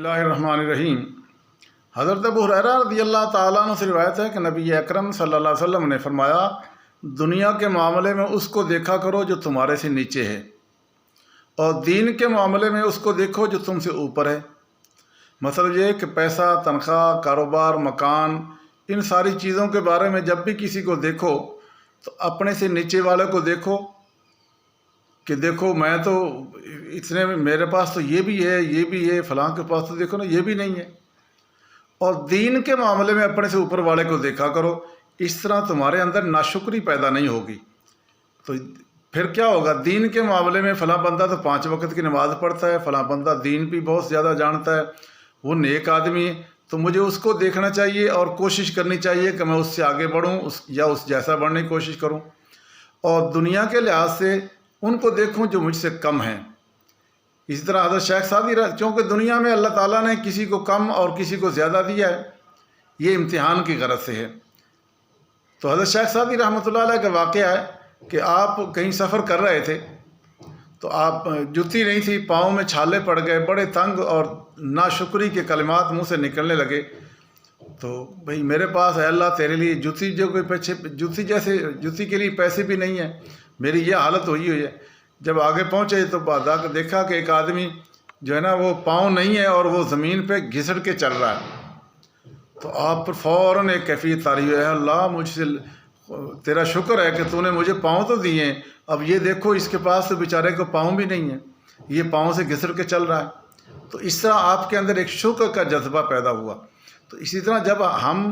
बिस्मिल्लाहिर्रहमानिर्रहीम। हज़रत अबू हुरैरा रज़ी अल्लाह ताला अन्हु से रिवायत है कि नबी अकरम सल्लल्लाहु अलैहि वसल्लम ने फरमाया, दुनिया के मामले में उसको देखा करो जो तुम्हारे से नीचे है, और दीन के मामले में उसको देखो जो तुमसे ऊपर है। मतलब ये कि पैसा, तनख्वाह, कारोबार, मकान, इन सारी चीज़ों के बारे में जब भी किसी को देखो तो अपने से नीचे वाले को देखो कि देखो मैं तो इतने, मेरे पास तो ये भी है, ये भी है, फलां के पास तो देखो ना ये भी नहीं है। और दीन के मामले में अपने से ऊपर वाले को देखा करो। इस तरह तुम्हारे अंदर नाशुक्री पैदा नहीं होगी। तो फिर क्या होगा, दीन के मामले में फ़लाँ बंदा तो 5 वक्त की नमाज़ पढ़ता है, फ़लाँ बंदा दीन भी बहुत ज़्यादा जानता है, वो नेक आदमी है, तो मुझे उसको देखना चाहिए और कोशिश करनी चाहिए कि मैं उससे आगे बढ़ूँ, उस जैसा बढ़ने की कोशिश करूँ। और दुनिया के लिहाज से उनको देखूं जो मुझसे कम हैं। इसी तरह हज़रत शेख सादी, क्योंकि दुनिया में अल्लाह ताला ने किसी को कम और किसी को ज़्यादा दिया है, ये इम्तिहान की गरज से है। तो हज़रत शेख सादी रहमतुल्लाह अलैह का वाक़या है कि आप कहीं सफ़र कर रहे थे तो आप, जूती नहीं थी, पाँव में छाले पड़ गए, बड़े तंग और नाशुक्री के कलिमात मुँह से निकलने लगे। तो भाई मेरे पास है अल्लाह तेरे लिए जूती, जो कोई पीछे जूती के लिए पैसे भी नहीं है, मेरी ये हालत हुई है। जब आगे पहुँचे तो बाद देखा कि एक आदमी जो है ना वो पाँव नहीं है और वो ज़मीन पे घिसट के चल रहा है। तो आप पर फ़ौरन एक कैफियत तारी है, अल्लाह मुझसे तेरा शुक्र है कि तूने मुझे पाँव तो दिए हैं, अब ये देखो इसके पास तो बेचारे को पाँव भी नहीं है, ये पाँव से घिसट के चल रहा है। तो इस तरह आपके अंदर एक शुक्र का जज्बा पैदा हुआ। तो इसी तरह जब हम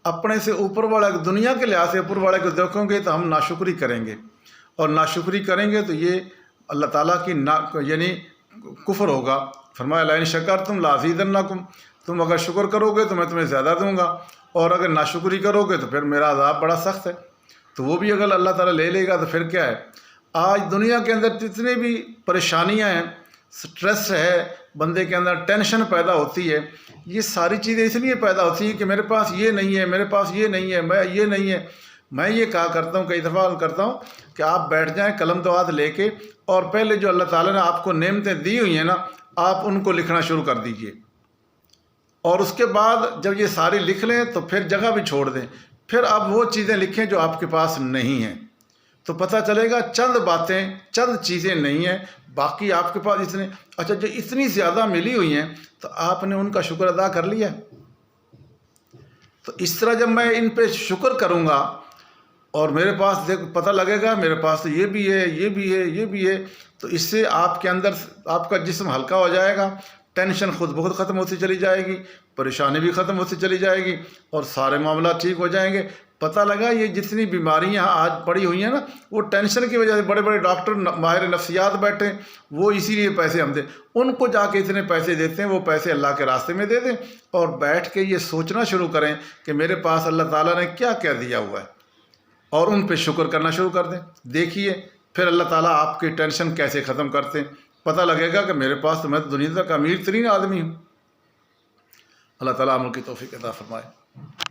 अपने से ऊपर वाले, दुनिया के लिहाज से ऊपर वाले को देखोगे तो हम नाशुक्री करेंगे, और नाशुक्री करेंगे तो ये अल्लाह ताला की यानी कुफ्र होगा। फरमाया लइन शकरतुम लाज़ीदन्नकुम, तुम अगर शुक्र करोगे तो मैं तुम्हें ज़्यादा दूंगा, और अगर नाशुक्री करोगे तो फिर मेरा अज़ाब बड़ा सख्त है। तो वो भी अगर अल्लाह ताला ले लेगा तो फिर क्या है। आज दुनिया के अंदर जितनी भी परेशानियां हैं, स्ट्रेस है, बंदे के अंदर टेंशन पैदा होती है, ये सारी चीज़ें इसलिए पैदा होती है कि मेरे पास ये नहीं है, मेरे पास ये नहीं है, मैं ये नहीं है। मैं ये कहा करता हूँ, कई दफ़ा करता हूँ कि आप बैठ जाएं कलम दवात लेके, और पहले जो अल्लाह ताला ने आपको नेमतें दी हुई हैं ना, आप उनको लिखना शुरू कर दीजिए। और उसके बाद जब ये सारी लिख लें तो फिर जगह भी छोड़ दें, फिर आप वो चीज़ें लिखें जो आपके पास नहीं हैं। तो पता चलेगा चंद बातें, चंद चीज़ें नहीं हैं, बाकी आपके पास इतने, अच्छा जो इतनी ज़्यादा मिली हुई हैं तो आपने उनका शुक्र अदा कर लिया। तो इस तरह जब मैं इन पे शुक्र करूँगा और मेरे पास देख पता लगेगा मेरे पास तो ये भी है, ये भी है, ये भी है, तो इससे आपके अंदर आपका जिस्म हल्का हो जाएगा, टेंशन खुद बहुत ख़त्म होती चली जाएगी, परेशानी भी ख़त्म होती चली जाएगी, और सारे मामला ठीक हो जाएंगे। पता लगा ये जितनी बीमारियां आज पड़ी हुई हैं ना, वो टेंशन की वजह से बड़े बड़े डॉक्टर माहिर नफ्सियात बैठे, वो इसीलिए पैसे हम दें, उनको जाके इतने पैसे देते हैं, वो पैसे अल्लाह के रास्ते में दे दें, और बैठ के ये सोचना शुरू करें कि मेरे पास अल्लाह ताला ने क्या क्या दिया हुआ है, और उन पे शुक्र करना शुरू कर दें। देखिए फिर अल्लाह ताला आपकी टेंशन कैसे ख़त्म करते हैं। पता लगेगा कि मेरे पास तो मैं दुनिया का अमीर तरीन आदमी हूँ। अल्लाह ताला अमल की तौफीक अता फरमाए।